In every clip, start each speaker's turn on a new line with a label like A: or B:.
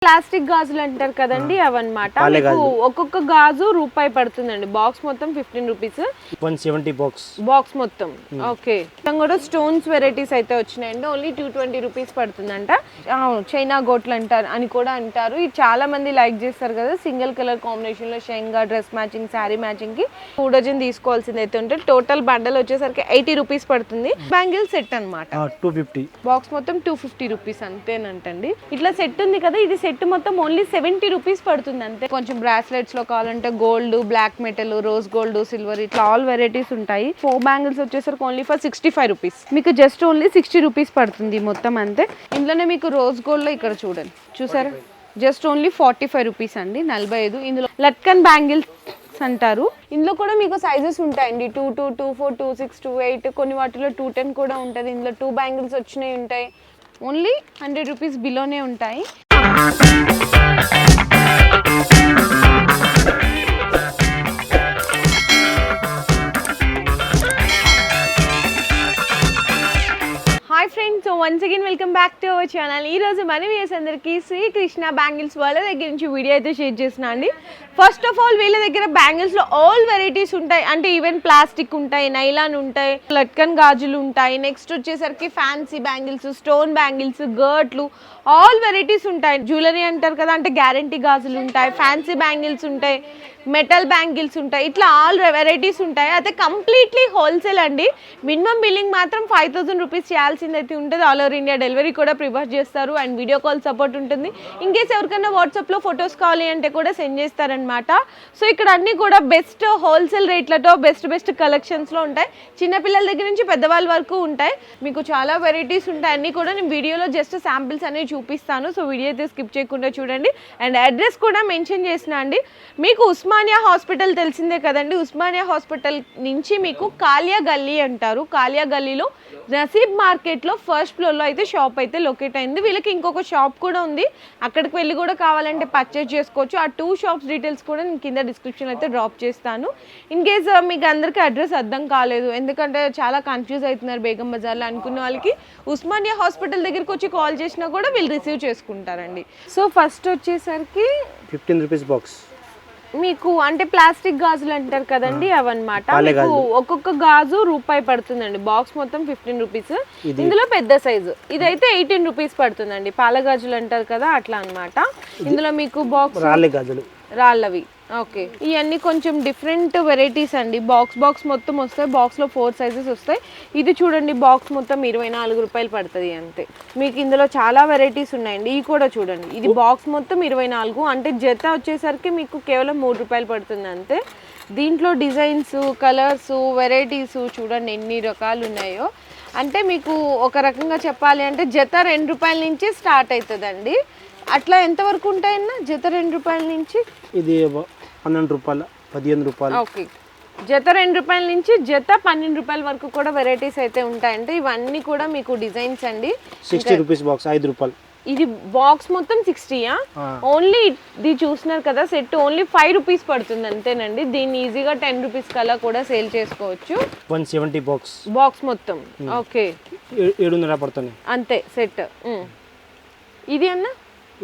A: Plastic గాజులు అంటారు కదండి అవన్నమాట. ఒక్కొక్క గాజు రూపాయి పడుతుందండి. బాక్స్ మొత్తం 15 రూపీస్,
B: 170
A: బాక్స్ మొత్తం. ఓకే, కూడా స్టోన్స్ వెరైటీస్ అయితే వచ్చినాయండి. ఓన్లీ 220 రూపీస్ పడుతుందంట. చైనా గోట్లు అంటారు అని కూడా అంటారు. ఇది చాలా మంది లైక్ చేస్తారు కదా, సింగిల్ కలర్ కాంబినేషన్ లో షెంగా డ్రెస్ మ్యాచింగ్, శారీ మ్యాచింగ్ కి 2 డజన్ తీసుకోవాల్సింది అయితే ఉంటే టోటల్ బండల్ వచ్చేసరికి 80 రూపీస్ పడుతుంది. బ్యాంగిల్ సెట్ అనమాట
B: 250,
A: బాక్స్ మొత్తం 250 రూపీస్ అంతేనంటండి. ఇట్లా సెట్ ఉంది కదా, ఇది సెట్ మొత్తం ఓన్లీ 70 రూపీస్ పడుతుంది అంతే. కొంచెం బ్రాస్లెట్స్ లో కావాలంటే gold, black metal, rose gold, silver ఇట్లా ఆల్ వెరైటీస్ ఉంటాయి. 4 బ్యాంగిల్స్ వచ్చేసరికి ఓన్లీ ఫర్ 65 రూపీస్. మీకు జస్ట్ ఓన్లీ 60 రూపీస్ పడుతుంది మొత్తం అంతే. ఇందులోనే మీకు రోజ్ గోల్డ్ లో ఇక్కడ చూడండి, చూసారా, జస్ట్ ఓన్లీ 45 రూపీస్ అండి, 45. ఇందులో లట్కన్ బ్యాంగిల్స్ అంటారు. ఇందులో కూడా మీకు సైజెస్ ఉంటాయండి, 22, 24, 26, 28, కొన్ని వాటిలో 210 కూడా ఉంటుంది. ఇందులో 2 బ్యాంగిల్స్ వచ్చినాయి ఉంటాయి. ఓన్లీ 100 రూపీస్ బిలోనే ఉంటాయి. Hi friends, once again welcome back to our channel. ఈ రోజు మన వ్యూయర్స్ అందరికీ శ్రీకృష్ణ బ్యాంగిల్స్ వాళ్ళ దగ్గర నుంచి వీడియో అయితే షేర్ చేస్తున్నా అండి. ఫస్ట్ ఆఫ్ ఆల్ వీళ్ళ దగ్గర బ్యాంగిల్స్ లో ఆల్ వెరైటీస్ ఉంటాయి. అంటే ఈవెన్ ప్లాస్టిక్ ఉంటాయి, నైలాన్ ఉంటాయి, లట్కన్ గాజులు ఉంటాయి. నెక్స్ట్ వచ్చేసరికి ఫ్యాన్సీ బ్యాంగిల్స్, స్టోన్ బ్యాంగిల్స్, గర్ట్లు, ఆల్ వెరైటీస్ ఉంటాయి. జ్యువెలరీ అంటారు కదా, అంటే గ్యారంటీ గాజులు ఉంటాయి, ఫ్యాన్సీ బ్యాంగిల్స్ ఉంటాయి, మెటల్ బ్యాంగిల్స్ ఉంటాయి, ఇట్లా ఆల్ వెరైటీస్ ఉంటాయి. అయితే కంప్లీట్లీ హోల్సేల్ అండి. మినిమం బిల్లింగ్ మాత్రం 5000 రూపీస్ చేయాల్సింది అయితే ఉంటుంది. ఆల్ ఓవర్ ఇండియా డెలివరీ కూడా ప్రిఫర్ చేస్తారు అండ్ వీడియో కాల్ సపోర్ట్ ఉంటుంది. ఇన్కేస్ ఎవరికైనా వాట్సాప్లో ఫొటోస్ కావాలి అంటే కూడా సెండ్ చేస్తారనమాట. సో ఇక్కడ అన్నీ కూడా బెస్ట్ హోల్సేల్ రేట్లతో బెస్ట్ కలెక్షన్స్లో ఉంటాయి. చిన్నపిల్లల దగ్గర నుంచి పెద్దవాళ్ళ వరకు ఉంటాయి. మీకు చాలా వెరైటీస్ ఉంటాయి. అన్నీ కూడా నేను వీడియోలో జస్ట్ శాంపిల్స్ అనేవి చూపిస్తాను. సో వీడియో అయితే స్కిప్ చేయకుండా చూడండి. అండ్ అడ్రస్ కూడా మెన్షన్ చేసిన అండి. మీకు ఉస్మానియా హాస్పిటల్ తెలిసిందే కదండి. ఉస్మానియా హాస్పిటల్ నుంచి మీకు కాలియా గల్లీ అంటారు. కాలియా గల్లీలో నసీబ్ మార్కెట్లో ఫస్ట్ ఫ్లోర్లో అయితే షాప్ అయితే లొకేట్ అయింది. వీళ్ళకి ఇంకొక షాప్ కూడా ఉంది, అక్కడికి వెళ్ళి కూడా కావాలంటే పర్చేజ్ చేసుకోవచ్చు. ఆ 2 షాప్స్ డీటెయిల్స్ కూడా నేను కింద డిస్క్రిప్షన్ అయితే డ్రాప్ చేస్తాను. ఇన్ కేస్ మీకు అందరికీ అడ్రస్ అర్థం కాలేదు, ఎందుకంటే చాలా కన్ఫ్యూజ్ అవుతున్నారు బేగం బజార్లో అనుకున్న వాళ్ళకి, ఉస్మానియా హాస్పిటల్ దగ్గరికి వచ్చి కాల్ చేసినా కూడా వీళ్ళు రిసీవ్ చేసుకుంటారండి. సో ఫస్ట్ వచ్చేసరికి
B: 15 రూపీస్ బాక్స్.
A: మీకు అంటే ప్లాస్టిక్ గాజులు అంటారు కదండి అవన్నమాట. మీకు ఒక్కొక్క గాజు రూపాయి పడుతుందండి. బాక్స్ మొత్తం 15 రూపీస్. ఇందులో పెద్ద సైజు ఇదైతే 18 రూపీస్ పడుతుందండి. పాల గాజులు అంటారు కదా, అట్లా అన్నమాట. ఇందులో మీకు బాక్స్ రాళ్ళవి. ఓకే, ఇవన్నీ కొంచెం డిఫరెంట్ వెరైటీస్ అండి. బాక్స్ మొత్తం వస్తాయి. బాక్స్లో 4 సైజెస్ వస్తాయి. ఇది చూడండి, బాక్స్ మొత్తం 24 రూపాయలు పడుతుంది అంతే. మీకు ఇందులో చాలా వెరైటీస్ ఉన్నాయండి. ఇవి కూడా చూడండి, ఇది బాక్స్ మొత్తం 24, అంటే జత వచ్చేసరికి మీకు కేవలం 3 రూపాయలు పడుతుంది అంతే. దీంట్లో డిజైన్స్, కలర్స్, వెరైటీస్ చూడండి ఎన్ని రకాలు ఉన్నాయో. అంటే మీకు ఒక రకంగా చెప్పాలి అంటే జత 2 రూపాయల నుంచి స్టార్ట్ అవుతుందండి. అట్లా ఎంతవరకు ఉంటాయన్న జత 2 రూపాయల నుంచి?
B: ఇది 12 రూపాయలు, 15 రూపాయలు.
A: ఓకే, జత 2 రూపాయల నుంచి జత 12 రూపాయల వరకు కూడా వెరైటీస్ అయితే ఉంటాయంటే ఇవన్నీ కూడా మీకు డిజైన్స్ అండి.
B: 60 రూపీస్ బాక్స్, 5 రూపాయలు.
A: ఇది బాక్స్ మొత్తం 60యా? ఓన్లీ ఇది చూస్తున్నారు కదా సెట్, ఓన్లీ 5 రూపీస్ పడుతుంది అంతేనండి. దీన్ని ఈజీగా 10 రూపీస్ కల్లా కూడా సేల్ చేసుకోవచ్చు.
B: 170
A: బాక్స్ మొత్తం. ఓకే,
B: 7.5 పడుతుంది
A: అంతే సెట్. ఇది అన్న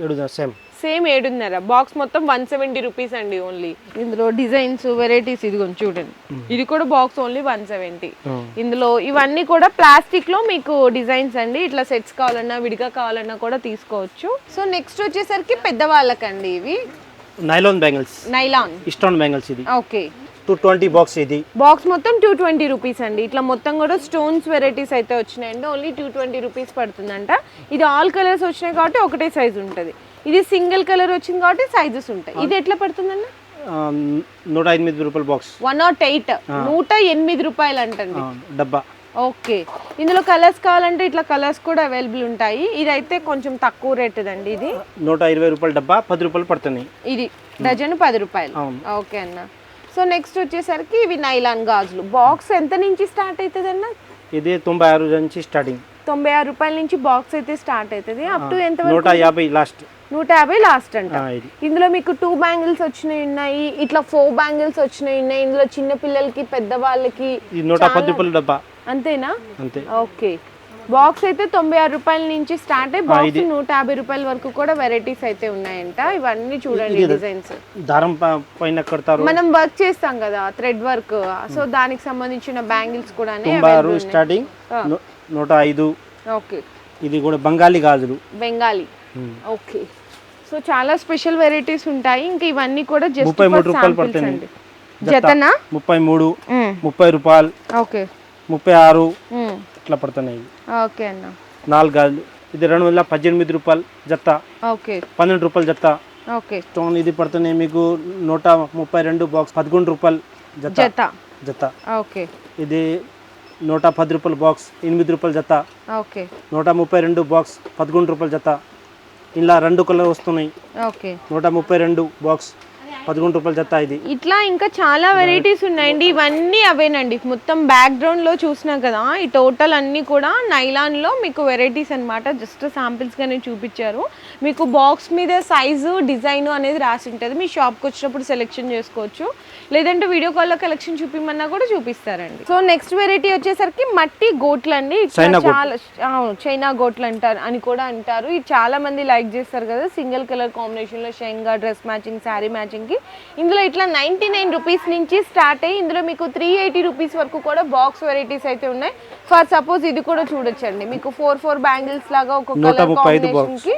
B: 7.5
A: సేమ్ 7.5. బాక్స్ మొత్తం 170 రూపీస్ అండి ఓన్లీ. ఇందులో డిజైన్స్, వెరైటీస్ ఇది కొంచెం చూడండి, ఇది కూడా బాక్స్ ఓన్లీ 170. ఇందులో ఇవన్నీ కూడా ప్లాస్టిక్ లో మీకు డిజైన్స్ అండి. ఇట్లా సెట్స్ కావాలన్నా విడిగా కావాలన్నా కూడా తీసుకోవచ్చు. సో నెక్స్ట్ వచ్చేసరికి పెద్దవాళ్ళకండి ఇవి
B: nylon bangles,
A: nylon
B: stone bangles. ఇది
A: ఓకే
B: 220 బాక్స్. ఇది బాక్స్
A: మొత్తం 220 రూపీస్ అండి. ఇట్లా మొత్తం కూడా స్టోన్స్ వెరైటీస్ అయితే వచ్చినాయండి. ఓన్లీ 220 రూపీస్ పడుతుందంట. ఇది ఆల్ కలర్స్ వచ్చినాయి కాబట్టి ఒకటే సైజ్ ఉంటుంది. ఇది సింగిల్ కలర్ వచ్చింది కాబట్టి సైజెస్ ఉంటాయి. ఇది ఎట్లా పడుతుందన్న?
B: 108 రూపాయల బాక్స్.
A: 108, 108 రూపాయలు అంటండి
B: డబ్బా.
A: ఓకే, ఇందులో కలర్స్ కావాలంటే ఇట్లా కలర్స్ కూడా అవైలబుల్ ఉంటాయి. ఇదైతే కొంచెం తక్కువ రేట్ అండి. ఇది
B: 120 రూపాయల డబ్బా, 10 రూపాయలు పడుతుంది.
A: ఇది డజన్ 10 రూపాయలు. ఓకే అన్న. సో నెక్స్ట్ వచ్చేసరికి ఇవి నైలాన్ గాజులు. బాక్స్ ఎంత నుంచి స్టార్ట్ అవుతుంది అన్న?
B: ఇది 96 నుంచి స్టార్టింగ్.
A: 96 రూపాయల నుంచి బాక్స్ అయితే స్టార్ట్ అవుతుంది. అప్ టు ఎంత?
B: 150 లాస్ట్.
A: 150 లాస్ట్ అంట. ఇందులో మీకు 2 బ్యాంగిల్స్ వచ్చినాయి ఉన్నాయి, ఇట్లా 4 బ్యాంగిల్స్ వచ్చినాయి ఉన్నాయి. ఇందులో చిన్న పిల్లలకి, పెద్ద వాళ్ళకి
B: 110 రూపాయల డబ్బా.
A: అంతేనా?
B: అంతే.
A: ఓకే, బాక్స్ అయితే 96 రూపాయల నుంచి స్టార్ట్ అయ్యి బాక్స్ 150 రూపాయల వరకు కూడా వెరైటీస్ అయితే ఉన్నాయంట. ఇవన్నీ చూడండి డిజైన్స్.
B: దారం పైన కడతారు,
A: మనం వర్క్ చేస్తాం కదా థ్రెడ్ వర్క్, సో దానికి సంబంధించిన బ్యాంగిల్స్ కూడా
B: స్టార్టింగ్ 105.
A: ఓకే,
B: ఇది కూడా బంగాళీ గాజులు,
A: బెంగాలీ. ఓకే, సో చాలా స్పెషల్ వెరైటీస్ ఉంటాయి. ఇంకా ఇవన్నీ కూడా జస్ట్
B: 33 రూపాయలు పడుతుంది
A: జతనా.
B: 33, 30 రూపాయలు,
A: ఓకే,
B: 36 ఇట్లా పడుతున్నాయి.
A: ఓకే అన్న.
B: 4 గాజులు ఇది 218 రూపాయలు జత,
A: ఓకే,
B: 12 రూపాయలు జత.
A: ఓకే,
B: స్టోన్ ఇది పడుతున్నాయి మీకు 132 బాక్స్ 11 రూపాయలు జత జత.
A: ఓకే,
B: ఇది 110 రూపాయల బాక్స్ 8 రూపాయలు జత.
A: ఓకే,
B: 132 బాక్స్ 11 రూపాయలు జత. ఇలా 2 కలర్ వస్తున్నాయి.
A: ఓకే,
B: 132 బాక్స్ 11 రూపాయలు జత. ఇది
A: ఇట్లా ఇంకా చాలా వెరైటీస్ ఉన్నాయండి. ఇవన్నీ అవేనండి. మొత్తం బ్యాక్గ్రౌండ్ లో చూసినా కదా, ఈ టోటల్ అన్ని కూడా నైలాన్ లో మీకు వెరైటీస్ అన్నమాట. జస్ట్ శాంపిల్స్ గానే చూపించారు. మీకు బాక్స్ మీద సైజు డిజైన్ అనేది రాసి ఉంటుంది. మీ షాప్కి వచ్చినప్పుడు సెలెక్షన్ చేసుకోవచ్చు, లేదంటే వీడియో కాల్లో కలెక్షన్ చూపిమన్నా కూడా చూపిస్తారండి. సో నెక్స్ట్ వెరైటీ వచ్చేసరికి మట్టి గోట్లు అండి. చాలా చైనా గోట్లు అంటారు అని కూడా అంటారు. ఇది చాలా మంది లైక్ చేస్తారు కదా, సింగిల్ కలర్ కాంబినేషన్ లో షెంగా డ్రెస్ మ్యాచింగ్, శారీ మ్యాచింగ్ కి. ఇందులో ఇట్లా 99 రూపీస్ నుంచి స్టార్ట్ అయ్యి ఇందులో మీకు 380 రూపీస్ వరకు కూడా బాక్స్ వెరైటీస్ అయితే ఉన్నాయి. ఫర్ సపోజ్ ఇది కూడా చూడొచ్చండి, మీకు 4 బ్యాంగిల్స్ లాగా ఒక కలర్ కాంబినేషన్ కి.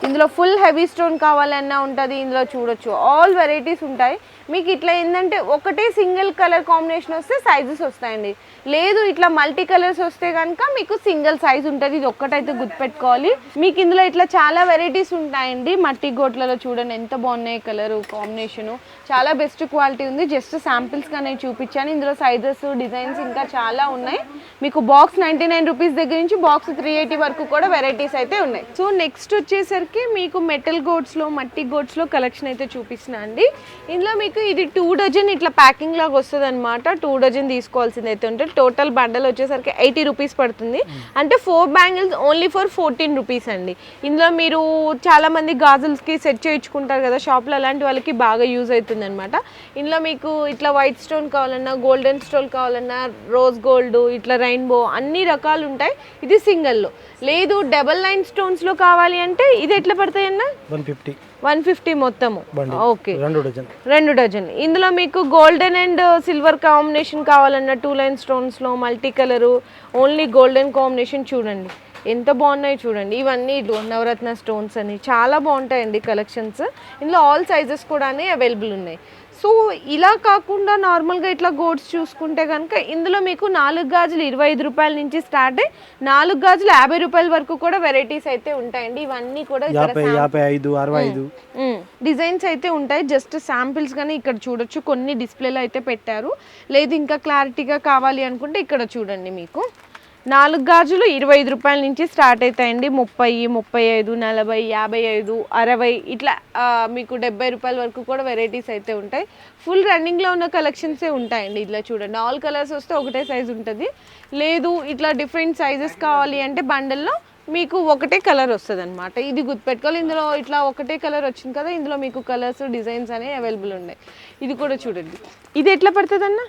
A: ఇందులో ఫుల్ హెవీ స్టోన్ కావాలన్నా ఉంటుంది. ఇందులో చూడొచ్చు ఆల్ వెరైటీస్ ఉంటాయి. మీకు ఇట్లా ఏంటంటే ఒకటే సింగిల్ కలర్ కాంబినేషన్ వస్తే సైజెస్ వస్తాయండి. లేదు ఇట్లా మల్టీ కలర్స్ వస్తే కనుక మీకు సింగిల్ సైజ్ ఉంటుంది. ఇది ఒక్కటైతే గుర్తుపెట్టుకోవాలి. మీకు ఇందులో ఇట్లా చాలా వెరైటీస్ ఉంటాయండి. మట్టి గోట్లలో చూడండి ఎంత బాగున్నాయి కలర్ కాంబినేషను, చాలా బెస్ట్ క్వాలిటీ ఉంది. జస్ట్ శాంపిల్స్ గా నేను చూపించాను. ఇందులో సైజెస్, డిజైన్స్ ఇంకా చాలా ఉన్నాయి. మీకు బాక్స్ 99 రూపీస్ దగ్గర నుంచి బాక్స్ 380 వరకు కూడా వెరైటీస్ అయితే ఉన్నాయి. సో నెక్స్ట్ వచ్చేసరికి మీకు మెటల్ గోట్స్ లో, మట్టి గోట్స్ లో కలెక్షన్ అయితే చూపిస్తున్నా అండి. ఇందులో మీకు ఇది 2 డజన్ ఇట్లా ప్యాకింగ్ లాగా వస్తుంది అనమాట. 2 డజన్ తీసుకోవాల్సింది అయితే ఉంటుంది. టోటల్ బండల్ వచ్చేసరికి 80 రూపీస్ పడుతుంది. అంటే 4 బ్యాంగిల్స్ ఓన్లీ ఫర్ 14 రూపీస్ అండి. ఇందులో మీరు చాలా మంది గాజుల్స్కి సెట్ చేయించుకుంటారు కదా షాప్లో, అలాంటి వాళ్ళకి బాగా యూజ్ అవుతుంది అనమాట. ఇందులో మీకు ఇట్లా వైట్ స్టోన్ కావాలన్నా, గోల్డెన్ స్టోన్ కావాలన్నా, రోజ్ గోల్డ్, ఇట్లా రెయిన్బో అన్ని రకాలు ఉంటాయి. ఇది సింగిల్లో. లేదు డబల్ లైన్ స్టోన్స్ లో కావాలి అంటే ఇది ఎట్లా పడతాయి అన్న? 150 మొత్తము. Okay, 2 dozen. ఇందులో మీకు గోల్డెన్ అండ్ సిల్వర్ కాంబినేషన్ కావాలన్న 2 లైన్ స్టోన్స్ లో multi colour, only golden combination చూడండి ఎంత బాగున్నాయి చూడండి. ఇవన్నీ నవరత్న స్టోన్స్ అని చాలా బాగుంటాయండి కలెక్షన్స్. ఇందులో ఆల్ సైజెస్ కూడా అవైలబుల్ ఉన్నాయి. సో ఇలా కాకుండా నార్మల్గా ఇట్లా గోడ్స్ చూసుకుంటే కనుక ఇందులో మీకు 4 గాజులు 25 రూపాయల నుంచి స్టార్ట్ అయ్యి 4 గాజులు 50 రూపాయల వరకు కూడా వెరైటీస్ అయితే ఉంటాయండి. ఇవన్నీ కూడా
B: 55, 65
A: డిజైన్స్ అయితే ఉంటాయి. జస్ట్ శాంపిల్స్ కానీ ఇక్కడ చూడొచ్చు, కొన్ని డిస్ప్లేలో అయితే పెట్టారు. లేదు ఇంకా క్లారిటీగా కావాలి అనుకుంటే ఇక్కడ చూడండి. మీకు 4 గాజులు 25 రూపాయల నుంచి స్టార్ట్ అవుతాయండి. 30, 35, 40, 55, 60 ఇట్లా మీకు 70 రూపాయల వరకు కూడా వెరైటీస్ అయితే ఉంటాయి. ఫుల్ రన్నింగ్లో ఉన్న కలెక్షన్సే ఉంటాయండి. ఇట్లా చూడండి ఆల్ కలర్స్ వస్తే ఒకటే సైజ్ ఉంటుంది. లేదు ఇట్లా డిఫరెంట్ సైజెస్ కావాలి అంటే బండల్లో మీకు ఒకటే కలర్ వస్తుంది అనమాట. ఇది గుర్తుపెట్టుకోవాలి. ఇందులో ఇట్లా ఒకటే కలర్ వచ్చింది కదా, ఇందులో మీకు కలర్స్, డిజైన్స్ అనేవి అవైలబుల్ ఉన్నాయి. ఇది కూడా చూడండి. ఇది ఎట్లా పడుతుంది అన్న?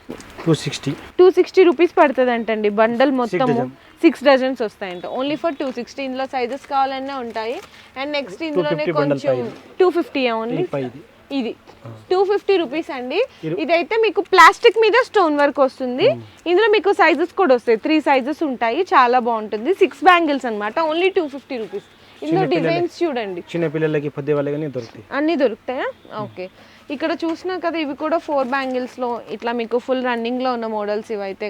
A: 260 రూపీస్ పడుతుంది అంటండి బండల్ మొత్తము. 6 డజన్స్ వస్తాయంట ఓన్లీ ఫర్ 260. ఇందులో సైజెస్ కావాలన్నా ఉంటాయి. అండ్ నెక్స్ట్ ఇందులోనే కొంచెం 250 ఓన్లీ. ఇది 250 రూపీస్ అండి. ఇదైతే మీకు ప్లాస్టిక్ మీద స్టోన్ వర్క్ వస్తుంది. ఇందులో మీకు సైజెస్ కూడా వస్తాయి. 3 సైజెస్ ఉంటాయి. చాలా బాగుంటుంది. 6 బ్యాంగిల్స్ అనమాట. Only 250 rupees. ఇందులో డిజైన్స్ చూడండి,
B: చిన్న పిల్లలకి పెద్ద వాళ్ళకి దొరుకుతాయి,
A: అన్ని దొరుకుతాయా? ఓకే, ఇక్కడ చూసినా కదా ఇవి కూడా 4 బ్యాంగిల్స్ లో ఇట్లా మీకు ఫుల్ రన్నింగ్ లో ఉన్న మోడల్స్. ఇవైతే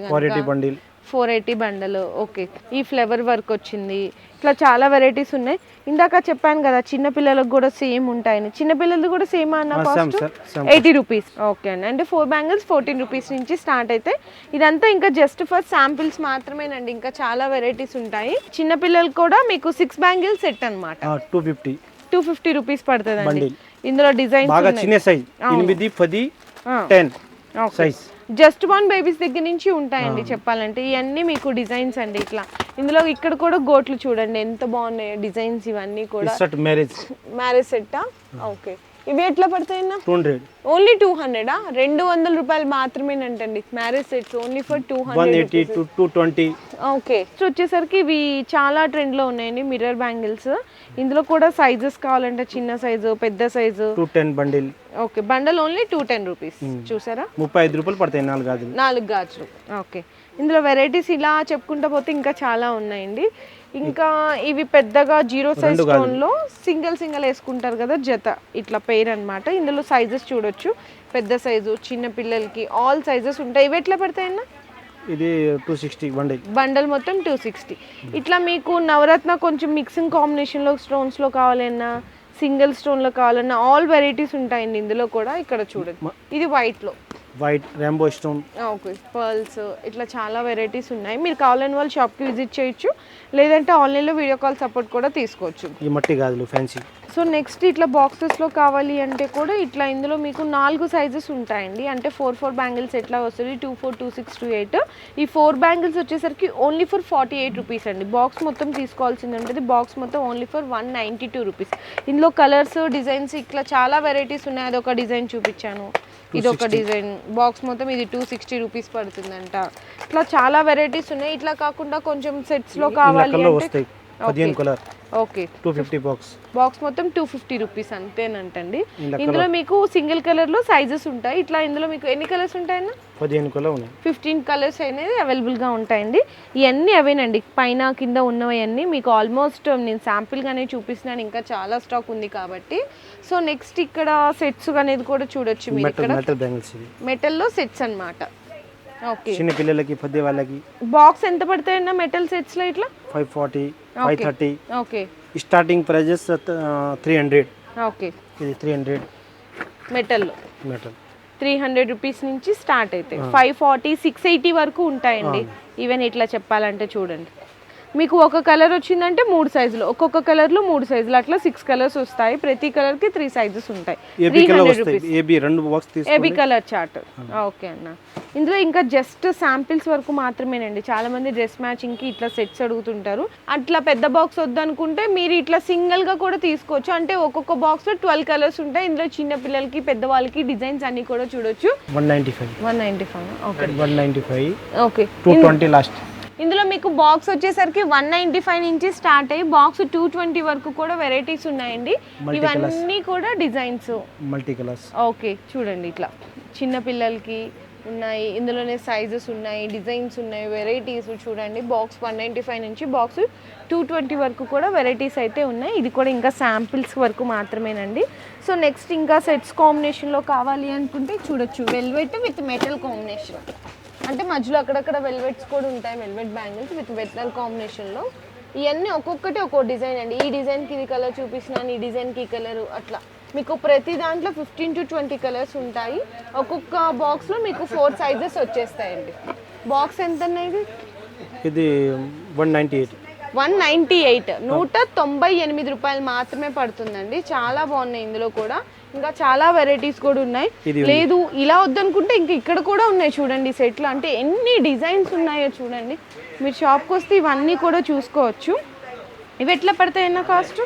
A: 480 బండల్. ఓకే, ఈ ఫ్లవర్ వర్క్ వచ్చింది. ఇట్లా చాలా వెరైటీస్ ఉన్నాయి. ఇందాక చెప్పాను కదా చిన్న పిల్లలకు కూడా సేమ్ ఉంటాయని. చిన్న పిల్లలు కూడా సేమ్ అన్న కాస్ట్ 80 రూపీస్. ఓకే అండి. అంటే 4 బ్యాంగిల్స్ 14 రూపీస్ నుంచి స్టార్ట్ అయితే. ఇదంతా ఇంకా జస్ట్ ఫర్ శాంపిల్స్ మాత్రమేనండి. ఇంకా చాలా వెరైటీస్ ఉంటాయి. చిన్న పిల్లలు కూడా మీకు 6 బ్యాంగిల్స్ సెట్ అనమాట. 250 రూపీస్ పడుతుంది అండి. ఇందులో డిజైన్స్
B: బాగా చిన్న సైజ్ 8, 10, 10 సైజ్.
A: జస్ట్ 1 బేబీస్ దగ్గర నుంచి ఉంటాయండి చెప్పాలంటే. ఇవన్నీ మీకు డిజైన్స్ అండి. ఇట్లా ఇందులో ఇక్కడ కూడా గోట్లు చూడండి ఎంత బాగున్నాయి డిజైన్స్. ఇవన్నీ కూడా మ్యారేజ్ సెట్టా? ఓకే, ఇవి ఎట్లా పడతాయన్నా?
B: 200.
A: ఓన్లీ 200 200 రూపాయలు మాత్రమేనంటండి marriage sets, only for 200.
B: 180 to 220.
A: Okay, వచ్చేసరికి ఇవి చాలా ట్రెండ్లో ఉన్నాయండి మిర్రర్ బ్యాంగిల్స్. ఇందులో కూడా సైజెస్ కావాలంటే చిన్న సైజు, పెద్ద size.
B: 210 bundle.
A: Okay, bundle only 210 rupees. చూసారా,
B: 35 రూపాయలు పడతాయి 4 గాజులు.
A: 4 గాజులు. ఓకే, ఇందులో వెరైటీస్ ఇలా చెప్పుకుంటా పోతే ఇంకా చాలా ఉన్నాయండి. ఇంకా ఇవి పెద్దగా జీరో సైజ్ స్టోన్లో సింగిల్ వేసుకుంటారు కదా జత, ఇట్లా పెయిర్ అన్నమాట. ఇందులో సైజెస్ చూడొచ్చు, పెద్ద సైజు, చిన్న పిల్లలకి ఆల్ సైజెస్ ఉంటాయి. ఇవి ఎట్లా పడతాయన్నా?
B: ఇది 260 బండిల్.
A: బండల్ మొత్తం 260. ఇట్లా మీకు నవరత్న కొంచెం మిక్సింగ్ కాంబినేషన్లో స్టోన్స్లో కావాలన్నా, సింగిల్ స్టోన్లో కావాలన్నా ఆల్ వెరైటీస్ ఉంటాయండి ఇందులో కూడా. ఇక్కడ చూడండి, ఇది వైట్లో,
B: white rainbow stone.
A: Okay, pearls, ఇట్లా చాలా వెరైటీస్ ఉన్నాయి. మీరు కావాలని వాళ్ళు షాప్కి విజిట్ చేయొచ్చు, లేదంటే ఆన్లైన్లో వీడియో కాల్ సపోర్ట్ కూడా తీసుకోవచ్చు.
B: ఈ మట్టి గాజులు ఫ్యాన్సీ.
A: సో నెక్స్ట్ ఇట్లా బాక్సెస్లో కావాలి అంటే కూడా ఇట్లా ఇందులో మీకు 4 సైజెస్ ఉంటాయండి. అంటే 4 బ్యాంగిల్స్ ఎట్లా వస్తుంది, 2 4 2 6 2 8. ఈ 4 బ్యాంగిల్స్ వచ్చేసరికి ఓన్లీ ఫర్ 48 రూపీస్ అండి. బాక్స్ మొత్తం తీసుకోవాల్సింది ఉంటుంది. బాక్స్ మొత్తం ఓన్లీ ఫర్ 192 రూపీస్. ఇందులో కలర్స్, డిజైన్స్ ఇట్లా చాలా వెరైటీస్ ఉన్నాయి. అదొక డిజైన్ చూపించాను, ఇదొక డిజైన్. బాక్స్ మొత్తం ఇది 260 రూపీస్ పడుతుందంట. ఇట్లా చాలా వెరైటీస్ ఉన్నాయి. ఇట్లా కాకుండా కొంచెం సెట్స్లో కావాలి అంటే
B: 15 కలర్.
A: ఓకే,
B: 250
A: బాక్స్ మొత్తం 250 రూపీస్ అంతేనంటండి. ఇందులో మీకు సింగిల్ కలర్ లో సైజెస్ ఉంటాయి. ఇట్లా ఇందులో మీకు ఎన్ని కలర్స్ ఉంటాయన్నా?
B: 15 కలర్ ఉన్నాయి.
A: 15 కలర్స్ అనేది అవైలబుల్ గా ఉంటాయండి. ఇవన్నీ అవేనండి, పైన కింద ఉన్నవన్నీ మీకు ఆల్మోస్ట్ నేను శాంపిల్ గానే చూపిస్తున్నాను, ఇంకా చాలా స్టాక్ ఉంది కాబట్టి. సో నెక్స్ట్ ఇక్కడ సెట్స్ అనేది కూడా చూడొచ్చు మీరు. ఇక్కడ మెటల్ లో సెట్స్ అన్నమాట. ఓకే,
B: చిన్న పిల్లలకి, పెద్ద వాళ్ళకి.
A: బాక్స్ ఎంత పడతాయన్నా మెటల్ సెట్స్ లో? ఇట్లా
B: 540 530.
A: Okay,
B: starting prices 300.
A: ఓకే,
B: ఇది 300
A: మెటల్ 300 రూపీస్ నుంచి స్టార్ట్ అవుతాయి. 540 680 వరకు ఉంటాయండి. ఈవెన్ ఇట్లా చెప్పాలంటే చూడండి, మీకు ఒక కలర్ వచ్చిందంటే 3 సైజులు, ఒక్కొక్క కలర్ లో 3 సైజులు, అట్లా 6 కలర్స్ వస్తాయి. ప్రతి కలర్ కి 3 సైజెస్ ఉంటాయి. 300 rupees. AB colour chart. Okay అన్న, ఇందులో ఇంకా జస్ట్ శాంపిల్స్ వరకు మాత్రమేనండి. చాలా మంది డ్రెస్ మ్యాచింగ్ కి ఇట్లా సెట్స్ అడుగుతుంటారు. అట్లా పెద్ద బాక్స్ వద్దనుకుంటే మీరు ఇట్లా సింగిల్ గా కూడా తీసుకోవచ్చు. అంటే ఒక్కొక్క బాక్స్ లో 12 కలర్స్ ఉంటాయి. ఇందులో చిన్న పిల్లలకి, పెద్దవాళ్ళకి డిజైన్స్ అన్ని కూడా చూడొచ్చు. 195. ఓకే,
B: 195.
A: Okay,
B: 220 last.
A: ఇందులో మీకు బాక్స్ వచ్చేసరికి 195 నుంచి స్టార్ట్ అయ్యి బాక్స్ 220 వరకు కూడా వెరైటీస్ ఉన్నాయండి. ఇవన్నీ కూడా డిజైన్స్,
B: మల్టీ కలర్స్.
A: ఓకే, చూడండి ఇట్లా చిన్న పిల్లలకి ఉన్నాయి. ఇందులోనే సైజెస్ ఉన్నాయి, డిజైన్స్ ఉన్నాయి, వెరైటీస్ చూడండి. బాక్స్ 195 నుంచి బాక్స్ 220 వరకు కూడా వెరైటీస్ అయితే ఉన్నాయి. ఇది కూడా ఇంకా శాంపిల్స్ వరకు మాత్రమేనండి. సో నెక్స్ట్ ఇంకా సెట్స్ కాంబినేషన్లో కావాలి అనుకుంటే చూడొచ్చు, వెల్వెట్ విత్ మెటల్ కాంబినేషన్. అంటే మధ్యలో అక్కడక్కడ వెల్వెట్స్ కూడా ఉంటాయి, వెల్వెట్ బ్యాంగిల్స్ విత్ మెటల్ కాంబినేషన్లో. ఇవన్నీ ఒక్కొక్కటి ఒక్కో డిజైన్ అండి. ఈ డిజైన్కి ఇది కలర్ చూపిస్తున్నాను, ఈ డిజైన్కి ఈ కలర్, అట్లా మీకు ప్రతి దాంట్లో 15 to 20 కలర్స్ ఉంటాయి. ఒక్కొక్క బాక్స్లో మీకు 4 సైజెస్ వచ్చేస్తాయండి. బాక్స్ ఎంత అనేది?
B: ఇది 198.
A: 198 రూపాయలు మాత్రమే పడుతుందండి. చాలా బాగున్నాయి ఇందులో కూడా. ఇంకా చాలా వెరైటీస్ కూడా ఉన్నాయి. లేదు ఇలా వద్దనుకుంటే ఇంక ఇక్కడ కూడా ఉన్నాయి చూడండి సెట్లు. అంటే ఎన్ని డిజైన్స్ ఉన్నాయో చూడండి. మీరు షాప్కి వస్తే ఇవన్నీ కూడా చూసుకోవచ్చు. ఇవి ఎట్లా పడతాయన్న కాస్ట్?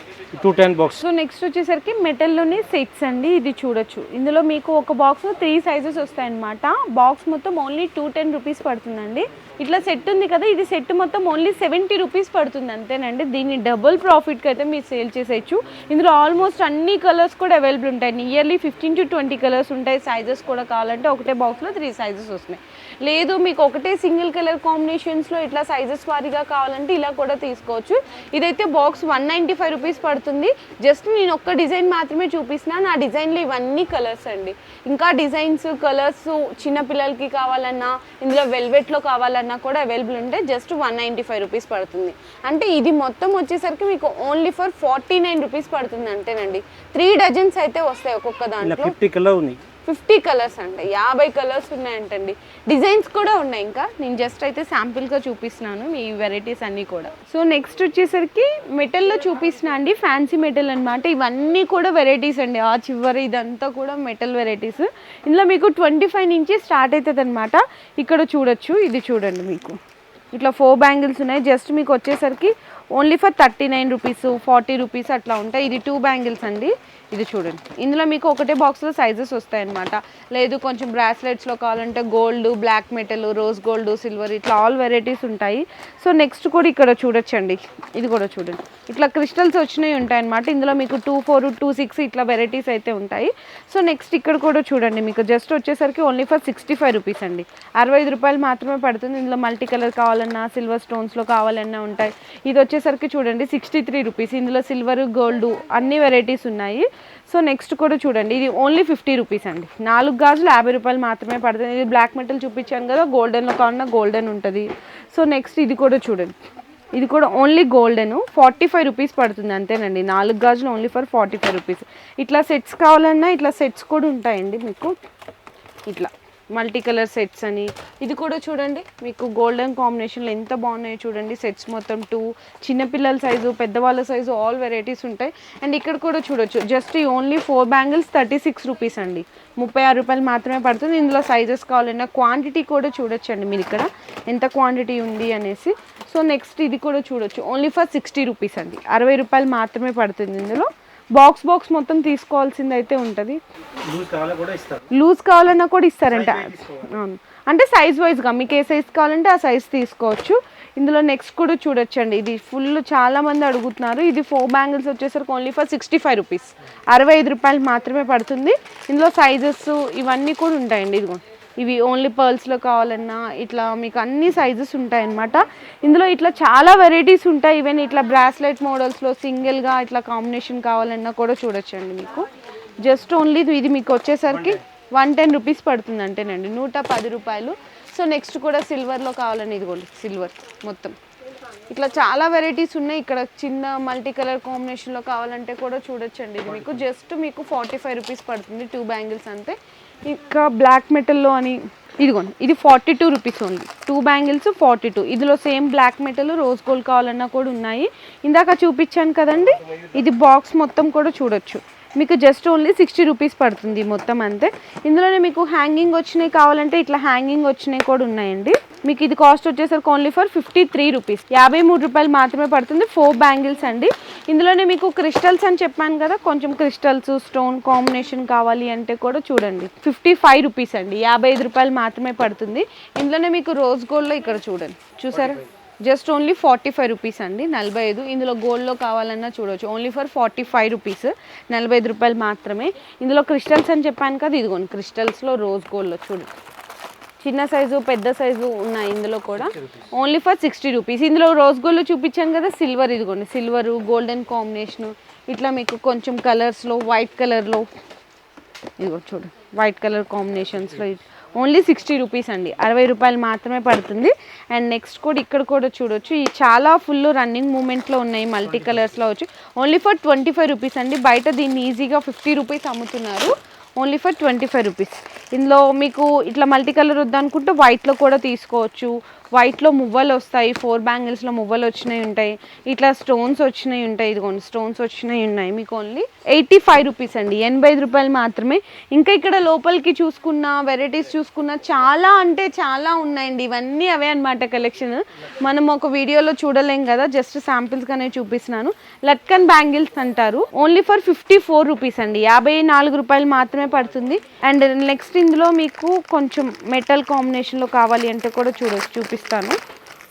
B: 210 బాక్స్.
A: సో నెక్స్ట్ వచ్చేసరికి మెటల్లోనే సెట్స్ అండి. ఇది చూడొచ్చు, ఇందులో మీకు ఒక బాక్స్లో 3 సైజెస్ వస్తాయన్నమాట. బాక్స్ మొత్తం ఓన్లీ 210 రూపీస్ పడుతుందండి. ఇట్లా సెట్ ఉంది కదా, ఇది సెట్ మొత్తం ఓన్లీ 70 రూపీస్ పడుతుంది అంతేనండి. దీన్ని డబుల్ ప్రాఫిట్కి అయితే మీరు సేల్ చేసేయచ్చు. ఇందులో ఆల్మోస్ట్ అన్ని కలర్స్ కూడా అవైలబుల్ ఉంటాయి. నియర్లీ 15 to 20 కలర్స్ ఉంటాయి. సైజెస్ కూడా కావాలంటే ఒకటే బాక్స్లో 3 సైజెస్ వస్తున్నాయి. లేదు మీకు ఒకటే సింగిల్ కలర్ కాంబినేషన్స్లో ఇట్లా సైజెస్ వారీగా కావాలంటే ఇలా కూడా తీసుకోవచ్చు. ఇదైతే బాక్స్ 195 రూపీస్ పడుతుంది. జస్ట్ నేను ఒక్క డిజైన్ మాత్రమే చూపిస్తున్నాను. ఆ డిజైన్లో ఇవన్నీ కలర్స్ అండి. ఇంకా డిజైన్స్, కలర్స్ చిన్నపిల్లలకి కావాలన్నా, ఇందులో వెల్వెట్లో కావాలన్నా కూడా అవైలబుల్ ఉంటాయి. జస్ట్ 195 రూపీస్ పడుతుంది. అంటే ఇది మొత్తం వచ్చేసరికి మీకు ఓన్లీ ఫర్ 49 రూపీస్ పడుతుంది అంతేనండి. 3 డజన్స్ అయితే వస్తాయి ఒక్కొక్క దాంట్లో. 50 కలర్స్ అండి, 50 కలర్స్ ఉన్నాయంటండి. డిజైన్స్ కూడా ఉన్నాయి. ఇంకా నేను జస్ట్ అయితే శాంపిల్గా చూపిస్తున్నాను ఈ వెరైటీస్ అన్నీ కూడా. సో నెక్స్ట్ వచ్చేసరికి మెటల్లో చూపిస్తున్నా అండి, ఫ్యాన్సీ మెటల్ అనమాట. ఇవన్నీ కూడా వెరైటీస్ అండి. ఆ చివరి ఇదంతా కూడా మెటల్ వెరైటీస్. ఇందులో మీకు 25 నుంచి స్టార్ట్ అవుతుంది అనమాట. ఇక్కడ చూడొచ్చు, ఇది చూడండి మీకు ఇట్లా 4 బ్యాంగిల్స్ ఉన్నాయి. జస్ట్ మీకు వచ్చేసరికి ఓన్లీ ఫర్ 39 రూపీస్ 40 రూపీస్ అట్లా ఉంటాయి. ఇది 2 బ్యాంగిల్స్ అండి. ఇది చూడండి, ఇందులో మీకు ఒకటే బాక్స్లో సైజెస్ వస్తాయన్నమాట. లేదు కొంచెం బ్రాస్లెట్స్లో కావాలంటే gold, black metal, rose gold, silver ఇట్లా ఆల్ వెరైటీస్ ఉంటాయి. సో నెక్స్ట్ కూడా ఇక్కడ చూడొచ్చండి, ఇది కూడా చూడండి, ఇట్లా క్రిస్టల్స్ వచ్చినవి ఉంటాయన్నమాట. ఇందులో మీకు 2, 4, 2, 6 ఇట్లా వెరైటీస్ అయితే ఉంటాయి. సో నెక్స్ట్ ఇక్కడ కూడా చూడండి, మీకు జస్ట్ వచ్చేసరికి ఓన్లీ ఫర్ 65 రూపీస్ అండి. 65 రూపాయలు మాత్రమే పడుతుంది. ఇందులో మల్టీ కలర్ కావాలన్నా, సిల్వర్ స్టోన్స్లో కావాలన్నా ఉంటాయి. ఇది వచ్చేసరికి చూడండి 63 రూపీస్. ఇందులో సిల్వర్, గోల్డ్ అన్ని వెరైటీస్ ఉన్నాయి. సో నెక్స్ట్ కూడా చూడండి, ఇది ఓన్లీ 50 రూపీస్ అండి. 4 గాజులు 50 రూపాయలు మాత్రమే పడుతుంది. ఇది బ్లాక్ మెటల్ చూపించాను కదా, గోల్డెన్లో కావాలన్నా గోల్డెన్ ఉంటుంది. సో నెక్స్ట్ ఇది కూడా చూడండి, ఇది కూడా ఓన్లీ గోల్డెన్ 45 రూపీస్ పడుతుంది అంతేనండి. 4 గాజులు ఓన్లీ ఫర్ 45 రూపీస్. ఇట్లా సెట్స్ కావాలన్నా ఇట్లా సెట్స్ కూడా ఉంటాయండి మీకు, ఇట్లా మల్టీ కలర్ సెట్స్ అని. ఇది కూడా చూడండి, మీకు గోల్డెన్ కాంబినేషన్లో ఎంత బాగున్నాయో చూడండి. సెట్స్ మొత్తం 2, చిన్నపిల్లల సైజు, పెద్దవాళ్ళ సైజు ఆల్ వెరైటీస్ ఉంటాయి. అండ్ ఇక్కడ కూడా చూడొచ్చు, జస్ట్ ఈ ఓన్లీ 4 బ్యాంగిల్స్ 36 రూపీస్ అండి. 36 రూపాయలు మాత్రమే పడుతుంది. ఇందులో సైజెస్ కావాలన్నా క్వాంటిటీ కూడా చూడొచ్చండి మీరు ఇక్కడ ఎంత క్వాంటిటీ ఉంది అనేసి. సో నెక్స్ట్ ఇది కూడా చూడొచ్చు, ఓన్లీ ఫర్ 60 రూపీస్ అండి. 60 రూపాయలు మాత్రమే పడుతుంది. ఇందులో బాక్స్ మొత్తం తీసుకోవాల్సింది అయితే ఉంటుంది. లూజ్ కావాలన్నా కూడా ఇస్తారంట. అంటే సైజ్ వైజ్గా మీకు ఏ సైజ్ కావాలంటే ఆ సైజ్ తీసుకోవచ్చు. ఇందులో నెక్స్ట్ కూడా చూడొచ్చండి, ఇది ఫుల్ చాలా మంది అడుగుతున్నారు. ఇది 4 బ్యాంగిల్స్ వచ్చేసరికి ఓన్లీ ఫర్ 65 రూపీస్. 65 రూపాయలు మాత్రమే పడుతుంది. ఇందులో సైజెస్ ఇవన్నీ కూడా ఉంటాయండి. ఇదిగో ఇవి ఓన్లీ పర్ల్స్లో కావాలన్నా ఇట్లా మీకు అన్ని సైజెస్ ఉంటాయన్నమాట. ఇందులో ఇట్లా చాలా వెరైటీస్ ఉంటాయి. ఈవెన్ ఇట్లా బ్రాస్లెట్ మోడల్స్లో సింగిల్గా ఇట్లా కాంబినేషన్ కావాలన్నా కూడా చూడొచ్చండి. మీకు జస్ట్ ఓన్లీ ఇది మీకు వచ్చేసరికి 110 రూపీస్ పడుతుంది అంటేనండి, 110 రూపాయలు. సో నెక్స్ట్ కూడా సిల్వర్లో కావాలని, ఇదిగోండి సిల్వర్ మొత్తం ఇట్లా చాలా వెరైటీస్ ఉన్నాయి. ఇక్కడ చిన్న మల్టీ కలర్ కాంబినేషన్లో కావాలంటే కూడా చూడొచ్చండి. ఇది మీకు జస్ట్ మీకు 45 రూపీస్ పడుతుంది 2 బ్యాంగిల్స్ అంతే. ఇంకా బ్లాక్ మెటల్లో అని ఇదిగోండి, ఇది 42 రూపీస్ ఓన్లీ. 2 బ్యాంగిల్స్ 42. ఇందులో same black metal, rose gold కావాలన్నా కూడా ఉన్నాయి. ఇందాక చూపించాను కదండి, ఇది బాక్స్ మొత్తం కూడా చూడొచ్చు. మీకు జస్ట్ ఓన్లీ 60 రూపీస్ పడుతుంది మొత్తం అంతే. ఇందులోనే మీకు హ్యాంగింగ్ వచ్చినాయి కావాలంటే ఇట్లా హ్యాంగింగ్ వచ్చినాయి కూడా ఉన్నాయండి. మీకు ఇది కాస్ట్ వచ్చేసరికి ఓన్లీ ఫర్ 53 రూపీస్. 53 రూపాయలు మాత్రమే పడుతుంది. 4 బ్యాంగిల్స్ అండి. ఇందులోనే మీకు క్రిస్టల్స్ అని చెప్పాను కదా, కొంచెం క్రిస్టల్స్ స్టోన్ కాంబినేషన్ కావాలి అంటే కూడా చూడండి 55 రూపీస్ అండి. 55 రూపాయలు మాత్రమే పడుతుంది. ఇందులోనే మీకు రోజ్ గోల్డ్లో ఇక్కడ చూడండి, చూసారా జస్ట్ ఓన్లీ 45 రూపీస్ అండి. 45. ఇందులో గోల్డ్లో కావాలన్నా చూడవచ్చు, ఓన్లీ ఫర్ 45 రూపీస్. 45 రూపాయలు మాత్రమే. ఇందులో క్రిస్టల్స్ అని చెప్పాను కదా, ఇదిగోండి క్రిస్టల్స్లో రోజ్ గోల్డ్లో చూడండి, చిన్న సైజు పెద్ద సైజు ఉన్నాయి ఇందులో కూడా. Only for 60 rupees. ఇందులో రోజ్ గోల్డ్లో చూపించాను కదా సిల్వర్, ఇదిగోండి సిల్వరు గోల్డెన్ కాంబినేషను ఇట్లా మీకు కొంచెం కలర్స్లో వైట్ కలర్లో, ఇదిగో చూడండి వైట్ కలర్ కాంబినేషన్స్లో ఓన్లీ 60 రూపీస్ అండి. 60 రూపాయలు మాత్రమే పడుతుంది. అండ్ నెక్స్ట్ కూడా ఇక్కడ కూడా చూడొచ్చు, ఈ చాలా ఫుల్ రన్నింగ్ మూమెంట్లో ఉన్నాయి మల్టీ కలర్స్లో వచ్చి ఓన్లీ ఫర్ 25 రూపీస్ అండి. బయట దీన్ని ఈజీగా 50 రూపీస్ అమ్ముతున్నారు. Only for 25 rupees. ఇందులో మీకు ఇట్లా మల్టీ కలర్ వద్దనుకుంటే వైట్లో కూడా తీసుకోవచ్చు. వైట్లో మువ్వలు వస్తాయి, 4 బ్యాంగిల్స్లో మువ్వలు వచ్చినాయి ఉంటాయి, ఇట్లా స్టోన్స్ వచ్చినాయి ఉంటాయి, ఇదిగోండి స్టోన్స్ వచ్చినాయి ఉన్నాయి. మీకు ఓన్లీ 85 రూపీస్ అండి. 85 రూపాయలు మాత్రమే. ఇంకా ఇక్కడ లోపలికి చూసుకున్న వెరైటీస్ చూసుకున్న చాలా అంటే చాలా ఉన్నాయండి. ఇవన్నీ అవే అనమాట కలెక్షన్. మనం ఒక వీడియోలో చూడలేం కదా, జస్ట్ శాంపిల్స్గానే చూపిస్తున్నాను. లట్కన్ బ్యాంగిల్స్ అంటారు. ఓన్లీ ఫర్ 54 రూపీస్ అండి. 54 రూపాయలు మాత్రమే పడుతుంది. అండ్ నెక్స్ట్ ఇందులో మీకు కొంచెం మెటల్ కాంబినేషన్లో కావాలి అంటే కూడా చూపిస్తాను.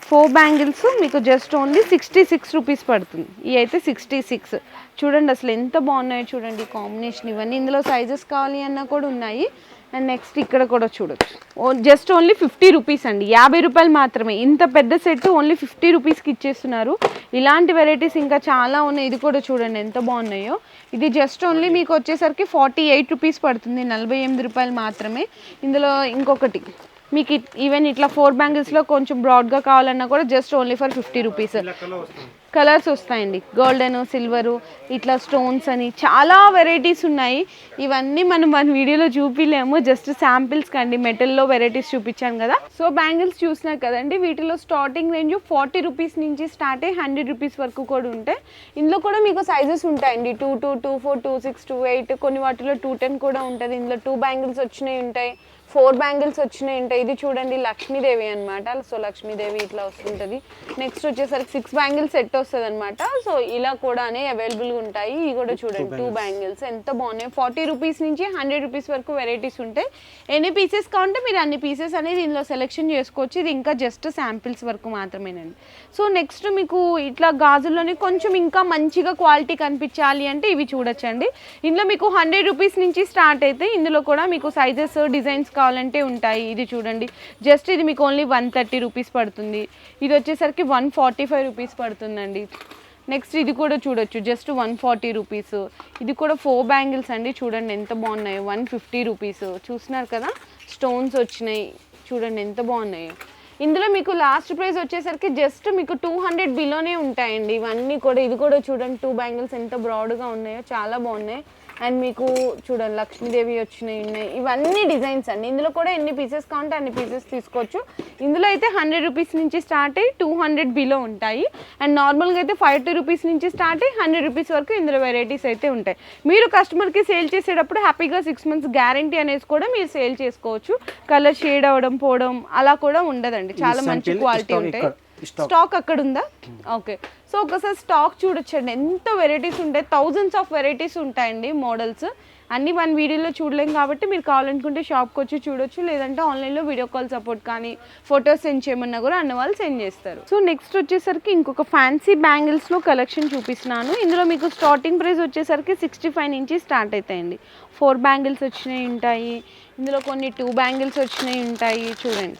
A: 4 బ్యాంగిల్స్ మీకు జస్ట్ ఓన్లీ 66 రూపీస్ పడుతుంది. ఇవి అయితే 66. చూడండి అసలు ఎంత బాగున్నాయో చూడండి కాంబినేషన్. ఇవన్నీ ఇందులో సైజెస్ కావాలి అన్నా కూడా ఉన్నాయి. అండ్ నెక్స్ట్ ఇక్కడ కూడా చూడొచ్చు, జస్ట్ ఓన్లీ 50 రూపీస్ అండి. 50 రూపాయలు మాత్రమే. ఇంత పెద్ద సెట్ ఓన్లీ 50 రూపీస్కి ఇచ్చేస్తున్నారు. ఇలాంటి వెరైటీస్ ఇంకా చాలా ఉన్నాయి. ఇది కూడా చూడండి ఎంత బాగున్నాయో. ఇది జస్ట్ ఓన్లీ మీకు వచ్చేసరికి 48 రూపీస్ పడుతుంది. 48 రూపాయలు మాత్రమే. ఇందులో ఇంకొకటి మీకు ఈవెన్ ఇట్లా 4 బ్యాంగిల్స్లో కొంచెం బ్రాడ్గా కావాలన్నా కూడా just only for 50 rupees. Colours వస్తాయండి, గోల్డెన్, సిల్వరు, ఇట్లా స్టోన్స్ అని చాలా వెరైటీస్ ఉన్నాయి. ఇవన్నీ మనం మన వీడియోలో చూపిలేము, జస్ట్ శాంపిల్స్ కండి. మెటల్లో వెరైటీస్ చూపించాను కదా. సో బ్యాంగిల్స్ చూసినారు కదండి, వీటిలో స్టార్టింగ్ రేంజ్ 40 రూపీస్ నుంచి స్టార్ట్ అయ్యి 100 రూపీస్ వరకు కూడా ఉంటాయి. ఇందులో కూడా మీకు సైజెస్ ఉంటాయండి, 22, 24, 26, 28, కొన్ని వాటిలో 210 కూడా ఉంటుంది. ఇందులో 2 బ్యాంగిల్స్ వచ్చినాయి ఉంటాయి, 4 బ్యాంగిల్స్ వచ్చినాయి ఉంటాయి. ఇది చూడండి లక్ష్మీదేవి అనమాట. సో లక్ష్మీదేవి ఇట్లా వస్తుంటుంది. నెక్స్ట్ వచ్చేసరికి 6 బ్యాంగిల్స్ సెట్ వస్తుంది అనమాట. సో ఇలా కూడా అవైలబుల్గా ఉంటాయి. ఇవి కూడా చూడండి 2 బ్యాంగిల్స్ ఎంత బాగున్నాయి. 40 రూపీస్ నుంచి 100 రూపీస్ వరకు వెరైటీస్ ఉంటాయి. ఎన్ని పీసెస్ కావాలంటే మీరు అన్ని పీసెస్ అనేది ఇందులో సెలెక్షన్ చేసుకోవచ్చు. ఇది ఇంకా జస్ట్ శాంపిల్స్ వరకు మాత్రమేనండి. సో నెక్స్ట్ మీకు ఇట్లా గాజుల్లోనే కొంచెం ఇంకా మంచిగా క్వాలిటీ కనిపించాలి అంటే ఇవి చూడొచ్చండి. ఇందులో మీకు 100 రూపీస్ నుంచి స్టార్ట్ అయితే ఇందులో కూడా మీకు సైజెస్ డిజైన్స్ కావాలంటే ఉంటాయి. ఇది చూడండి జస్ట్ ఇది మీకు ఓన్లీ 130 రూపీస్ పడుతుంది. ఇది వచ్చేసరికి 145 రూపీస్ పడుతుందండి. నెక్స్ట్ ఇది కూడా చూడొచ్చు జస్ట్ 140 రూపీస్. ఇది కూడా 4 బ్యాంగిల్స్ అండి, చూడండి ఎంత బాగున్నాయి. 150 రూపీస్. చూస్తున్నారు కదా స్టోన్స్ వచ్చినాయి, చూడండి ఎంత బాగున్నాయి. ఇందులో మీకు లాస్ట్ ప్రైస్ వచ్చేసరికి జస్ట్ మీకు 200 బిలోనే ఉంటాయండి ఇవన్నీ కూడా. ఇది కూడా చూడండి 2 బ్యాంగిల్స్ ఎంత బ్రాడ్గా ఉన్నాయో, చాలా బాగున్నాయి. అండ్ మీకు చూడండి లక్ష్మీదేవి వచ్చినాయి ఉన్నాయి. ఇవన్నీ డిజైన్స్ అండి. ఇందులో కూడా ఎన్ని పీసెస్ కావాలంటే అన్ని పీసెస్ తీసుకోవచ్చు. ఇందులో అయితే 100 రూపీస్ నుంచి స్టార్ట్ అయ్యి 200 బిలో ఉంటాయి. అండ్ నార్మల్గా అయితే 50 రూపీస్ నుంచి స్టార్ట్ అయ్యి 100 రూపీస్ వరకు ఇందులో వెరైటీస్ అయితే ఉంటాయి. మీరు కస్టమర్కి సేల్ చేసేటప్పుడు హ్యాపీగా 6 మంత్స్ గ్యారంటీ అనేది కూడా మీరు సేల్ చేసుకోవచ్చు. కలర్ షేడ్ అవ్వడం పోవడం అలా కూడా ఉండదండి. చాలా మంచి క్వాలిటీ ఉంటాయి. స్టాక్ అక్కడ ఉందా? ఓకే. సో ఒకసారి స్టాక్ చూడొచ్చండి, ఎంత వెరైటీస్ ఉంటాయి. థౌజండ్స్ ఆఫ్ వెరైటీస్ ఉంటాయండి మోడల్స్. అన్ని వన్ వీడియోలో చూడలేం కాబట్టి మీరు కావాలనుకుంటే షాప్కి వచ్చి చూడొచ్చు, లేదంటే ఆన్లైన్లో వీడియో కాల్ సపోర్ట్ కానీ ఫొటోస్ సెండ్ చేయమన్నా కూడా అన్న వాళ్ళు సెండ్ చేస్తారు. సో నెక్స్ట్ వచ్చేసరికి ఇంకొక ఫ్యాన్సీ బ్యాంగిల్స్లో కలెక్షన్ చూపిస్తున్నాను. ఇందులో మీకు స్టార్టింగ్ ప్రైస్ వచ్చేసరికి 65 నుంచి స్టార్ట్ అవుతాయండి. 4 బ్యాంగిల్స్ వచ్చినాయి ఉంటాయి. ఇందులో కొన్ని 2 బ్యాంగిల్స్ వచ్చినాయి ఉంటాయి. చూడండి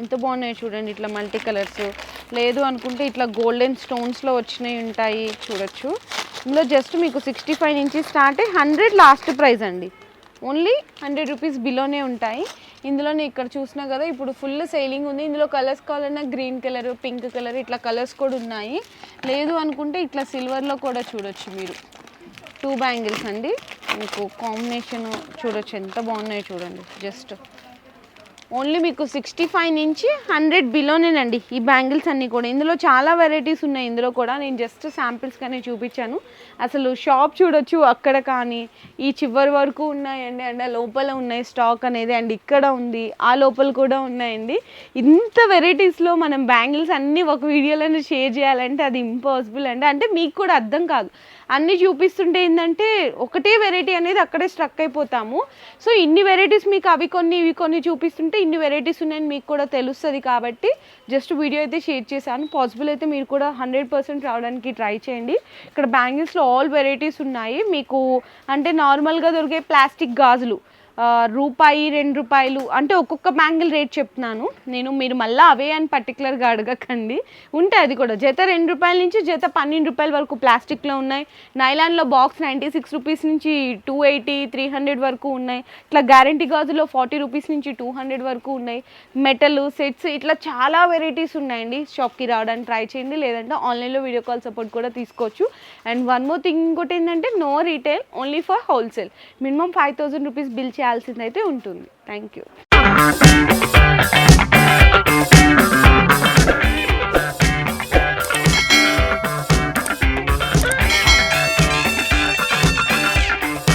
A: ఎంత బాగున్నాయి చూడండి. ఇట్లా మల్టీ కలర్స్ లేదు అనుకుంటే ఇట్లా గోల్డెన్ స్టోన్స్లో వచ్చినాయి ఉంటాయి, చూడొచ్చు. ఇందులో జస్ట్ మీకు 65 నుంచి స్టార్ట్ అయ్యి 100 లాస్ట్ ప్రైస్ అండి. ఓన్లీ 100 రూపీస్ బిలోనే ఉంటాయి. ఇందులోనే ఇక్కడ చూసినా కదా ఇప్పుడు ఫుల్ సేలింగ్ ఉంది. ఇందులో కలర్స్ కావాలన్నా గ్రీన్ కలర్, పింక్ కలర్ ఇట్లా కలర్స్ కూడా ఉన్నాయి. లేదు అనుకుంటే ఇట్లా సిల్వర్లో కూడా చూడొచ్చు మీరు. 2 బ్యాంగిల్స్ అండి, మీకు కాంబినేషన్ చూడొచ్చు ఎంత బాగున్నాయి చూడండి. జస్ట్ ఓన్లీ మీకు 65 నుంచి 100 బిలోనేనండి ఈ బ్యాంగిల్స్ అన్నీ కూడా. ఇందులో చాలా వెరైటీస్ ఉన్నాయి. ఇందులో కూడా నేను జస్ట్ శాంపిల్స్ కానీ చూపించాను. అసలు షాప్ చూడొచ్చు అక్కడ కానీ ఈ చివరి వరకు ఉన్నాయండి. అండ్ లోపల ఉన్నాయి స్టాక్ అనేది. అండ్ ఇక్కడ ఉంది, ఆ లోపల కూడా ఉన్నాయండి. ఇంత వెరైటీస్లో మనం బ్యాంగిల్స్ అన్నీ ఒక వీడియోలోనే షేర్ చేయాలంటే అది ఇంపాసిబుల్ అండి. అంటే మీకు కూడా అర్థం కాదు. అన్నీ చూపిస్తుంటే ఏంటంటే ఒకటే వెరైటీ అనేది అక్కడే స్ట్రక్ అయిపోతాము. సో ఇన్ని వెరైటీస్ మీకు అవి కొన్ని ఇవి కొన్ని చూపిస్తుంటే ఇన్ని వెరైటీస్ ఉన్నాయని మీకు కూడా తెలుస్తుంది. కాబట్టి జస్ట్ వీడియో అయితే షేర్ చేశాను. పాసిబుల్ అయితే మీరు కూడా 100% రావడానికి ట్రై చేయండి. ఇక్కడ బ్యాంగిల్స్లో ఆల్ వెరైటీస్ ఉన్నాయి. మీకు అంటే నార్మల్గా దొరికే ప్లాస్టిక్ గాజులు రూపాయి 2 రూపాయలు అంటే ఒక్కొక్క బ్యాంగిల్ రేట్ చెప్తున్నాను నేను. మీరు మళ్ళీ అవే అని పర్టికులర్గా అడగకండి. ఉంటాయి అది కూడా జత 2 రూపాయల నుంచి జత 12 రూపాయల వరకు ప్లాస్టిక్లో ఉన్నాయి. నైలాన్లో బాక్స్ 96 రూపీస్ నుంచి 280, 300 వరకు ఉన్నాయి. ఇట్లా గ్యారంటీ గాజులో 40 రూపీస్ నుంచి 200 వరకు ఉన్నాయి. మెటల్ సెట్స్ ఇట్లా చాలా వెరైటీస్ ఉన్నాయండి. షాప్కి రావడానికి ట్రై చేయండి, లేదంటే ఆన్లైన్లో వీడియో కాల్ సపోర్ట్ కూడా తీసుకోవచ్చు. అండ్ వన్ మోర్ థింగ్ ఇంకోటి ఏంటంటే no retail, only for wholesale. Minimum 5000 rupees bill చేయాల్సిందైతే ఉంటుంది. Thank you.